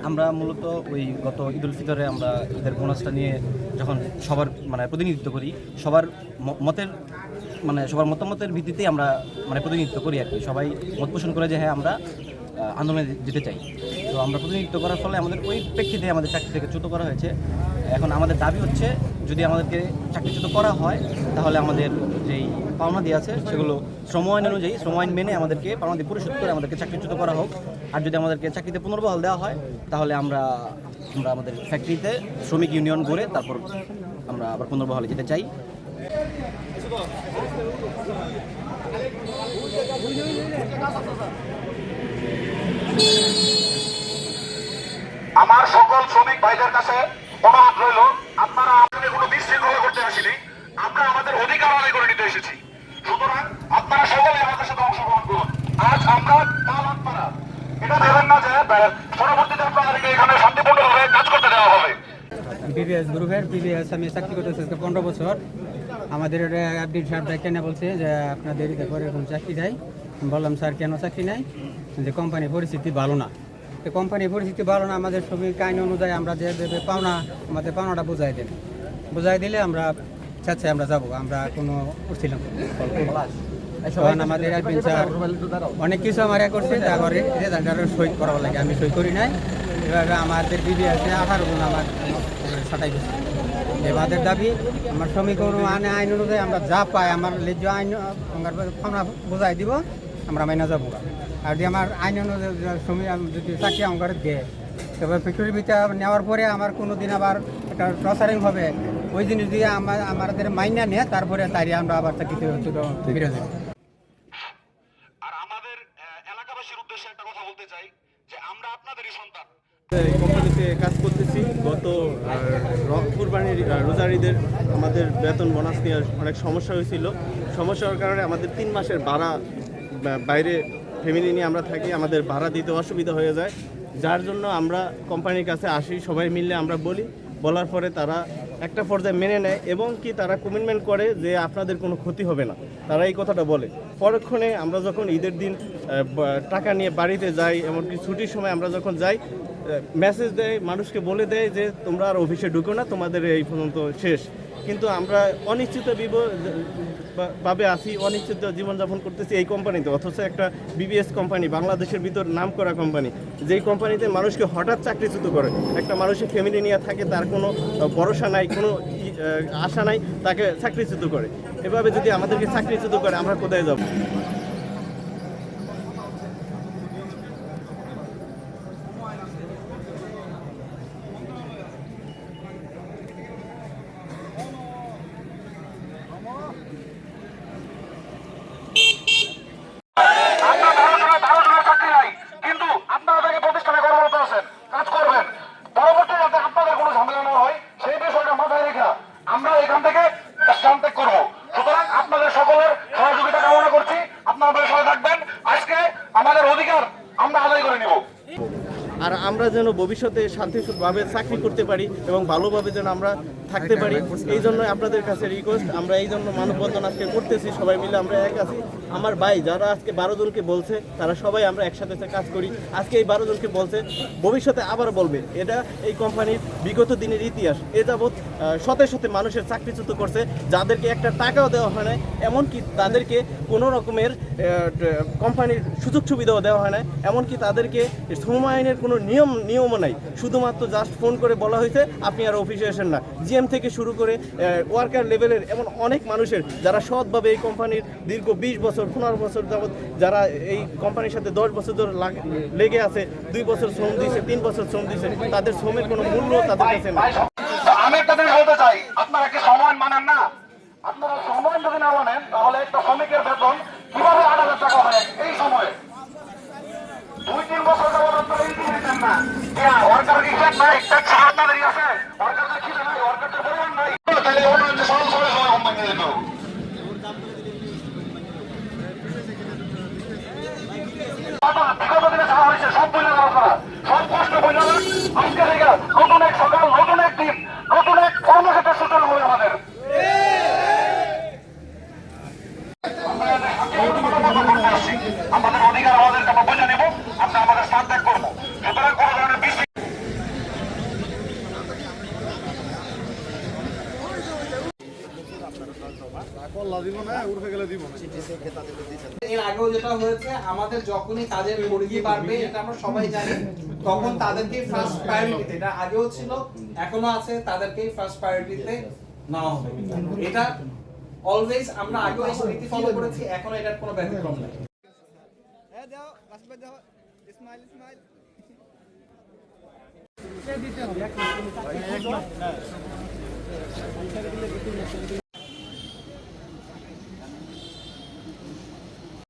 আমরা মূলত ওই গত ঈদুল ফিতরে আমরা ঈদের বোনাসটা নিয়ে যখন সবার প্রতিনিধিত্ব করি, সবার মতের সবার মতামতের ভিত্তিতেই আমরা প্রতিনিধিত্ব করি আর কি। সবাই মত পোষণ করে যে হ্যাঁ আমরা আন্দোলনে যেতে চাই। তো আমরা প্রতিনিধিত্ব করার ফলে আমাদের ওই প্রেক্ষিতে আমাদের চাকরি থেকে চ্যুত করা হয়েছে। এখন আমাদের দাবি হচ্ছে যদি আমাদেরকে চাকরিচ্যুত করা হয় তাহলে আমাদের যেই পাওনা দিয়ে আছে সেগুলো শ্রম আইন অনুযায়ী শ্রম আইন মেনে আমাদেরকে পাওনা দিয়ে পরিশোধ করে আমাদেরকে চাকরিচ্যুত করা হোক। আর যদি আমাদেরকে চাকরিতে পুনর্বহাল দেওয়া হয় তাহলে আমরা আমাদের ফ্যাক্টরিতে শ্রমিক ইউনিয়ন গড়ে তারপর আমরা আবার পুনর্বহালে যেতে চাই। আমার সকল শ্রমিক ভাইদের কাছে অনুরোধ রইল, আপনারা আপনাদের কোনো বিশৃঙ্খলা করতে আসেনি, আমরা আমাদের অধিকার আদায় করে নিতে এসেছি। সুতরাং আপনারা সকলে আমাদের সাথে অংশগ্রহণ করুন। আজ আমরা আপনারা এটা দেবেন না যে পরবর্তীতে আপনাদেরকে এখানে শান্তিপূর্ণভাবে কাজ করতে দেওয়া হবে। পিবিএস গ্রুপের আমি চাকরি করতেছি 15 বছর। আমাদের আব্দুল সাহেব কেন বলছে যে আপনার দেরিতে করে এরকম চাকরি দেয়। বললাম স্যার কেন চাকরি নেই, যে কোম্পানির পরিস্থিতি ভালো না। তো কোম্পানির পরিস্থিতি ভালো না, আমাদের শ্রমিক আইন অনুযায়ী আমরা যে দেবে পাওনা, আমাদের পাওনাটা বুঝাই দিলে আমরা চাচ্ছি আমরা যাবো। আমরা কোনো করছিলাম আমাদের অনেক কিছু আমার করছে, তারপরে সই করা লাগে, আমি সই করি নাই। এভাবে আমাদের বিবি আছে 18 জন আমার ছাটাই করছে। এবাদের দাবি আমার শ্রমিক আইন অনুযায়ী আমরা যা পাই আমার লেজ্জ আইন আমরা বোঝাই দিব, আমরা মাইনা যাবো। আর যদি আমার আইন অনুযায়ী শ্রমিক যদি চাকরি আমার দেয় তবে ফ্যাক্টরির ভিতরে নেওয়ার পরে আমার কোনো দিন আবার একটা প্রসারিং হবে, ওই জিনিস দিয়ে আমাদের মাইনা নেয়, তারপরে তাই আমরা আবার চাকরিতে ফিরে যাই। আর আমাদের এলাকাবাসীর উদ্দেশ্যে একটা কথা বলতে চাই যে আমরা আপনাদেরই সন্তান। এই কোম্পানিতে কাজ করতেছি। গত কুরবানির রোজার ঈদের আমাদের বেতন বোনাস নিয়ে অনেক সমস্যা হয়েছিল। সমস্যার কারণে আমাদের 3 মাসের ভাড়া, বাইরে ফ্যামিলি নিয়ে আমরা থাকি, আমাদের ভাড়া দিতে অসুবিধা হয়ে যায়। যার জন্য আমরা কোম্পানির কাছে আসি, সবাই মিলে আমরা বলার পরে তারা একটা পর্যায়ে মেনে নেয় এবং কি তারা কমিটমেন্ট করে যে আপনাদের কোনো ক্ষতি হবে না, তারা এই কথাটা বলে। পরক্ষণে আমরা যখন ঈদের দিন টাকা নিয়ে বাড়িতে যাই, এমনকি ছুটির সময় আমরা যখন যাই, মেসেজ দেয়, মানুষকে বলে দেয় যে তোমরা আর অফিসে ঢুকো না, তোমাদের এই পর্যন্ত শেষ। কিন্তু আমরা অনিশ্চিত ভাবে আছি, অনিশ্চিত জীবনযাপন করতেছি এই কোম্পানিতে। অথচ একটা বিবিএস কোম্পানি, বাংলাদেশের ভিতর নাম করা কোম্পানি, যেই কোম্পানিতে মানুষকে হঠাৎ চাকরিচ্যুত করে, একটা মানুষের ফ্যামিলি নিয়ে থাকে, তার কোনো ভরসা নাই, কোনো আশা নাই, তাকে চাকরিচ্যুত করে। এভাবে যদি আমাদেরকে চাকরিচ্যুত করে আমরা কোথায় যাব? আমরা এখান থেকে ত্যাগ করব। সুতরাং আপনাদের সকলের সহযোগিতা কামনা করছি, আপনারা সবাই থাকবেন। আজকে আমাদের অধিকার আমরা আদায় করে নিব। আর আমরা যেন ভবিষ্যতে শান্তিভাবে চাকরি করতে পারি এবং ভালোভাবে যেন আমরা থাকতে পারি, এই জন্য আপনাদের কাছে রিকোয়েস্ট। আমরা এই জন্য মানববন্ধন আজকে করতেছি, সবাই মিলে আমরা এক আছি। আমার ভাই যারা আজকে 12 জনকে বলছে, তারা সবাই আমরা একসাথে কাজ করি। আজকে এই 12 জনকে বলছে, ভবিষ্যতে আবার বলবে। এটা এই কোম্পানির বিগত দিনের ইতিহাস। এ যাবৎ শত মানুষের চাকরিচ্যুত করছে, যাদেরকে একটা টাকাও দেওয়া হয় না, এমনকি তাদেরকে কোনো রকমের কোম্পানির সুযোগ সুবিধাও দেওয়া হয় না, এমনকি তাদেরকে শ্রম আইনের কোনো নিয়মও নাই। শুধুমাত্র জাস্ট ফোন করে বলা হয়েছে আপনি আর অফিসে আসেন না। জিএম থেকে শুরু করে ওয়ার্কার লেভেলের এমন অনেক মানুষের যারা সৎভাবে এই কোম্পানির দীর্ঘ 20 বছর 15 বছর যাবৎ, যারা এই কোম্পানির সাথে 10 বছর ধরে লেগে আছে, 2 বছর শ্রম দিয়েছে, 3 বছর শ্রম দিয়েছে, তাদের শ্রমের কোনো মূল্য তাদের কাছে নেই। আমি একটা জিনিস বলতে চাই, আপনারা কি সময় মানেন না? আপনারা সময় যদি না মানেন তাহলে একটা শ্রমিকের বেতন কিভাবে 8,000 টাকা হয় এই সময়ে? 2-3 বছর যাবত আপনারা এই দিচ্ছেন না। ওয়ার্কার কি চেক নাই? চেক আপনাদেরই আছে। ওয়ার্কারদের কি নাই? ওয়ার্কারদের পরিমাণ নাই। তাহলে ওনার যে সরল সময় কোম্পানি যেত। বিগত দিনে যা হয়েছে সব বইলে যাওয়া করা, সব কষ্ট বইলে আজকে থেকে নতুন এক সকাল, নতুন এক দিন, নতুন এক কর্মক্ষেত্রের সূচনা হবে আমাদের। আমাদের অধিকার আমাদের বুঝে নিব, আমরা আমাদের স্থান ত্যাগ করবো। সুতরাং কোনো ধরনের এর আগেও যেটা হয়েছে আমাদের যখনই কাজের পরিধি বাড়বে এটা আমরা সবাই জানি তখন তাদেরকে ফার্স্ট প্রায়োরিটিতে, এটা আগেও ছিল এখনো আছে, তাদেরকেই ফার্স্ট প্রায়োরিটিতে নেওয়া হবে। এটা অলওয়েজ আমরা আগেও এই নীতি ফলো করেছি, এখনো এটার কোনো ব্যতিক্রম নেই।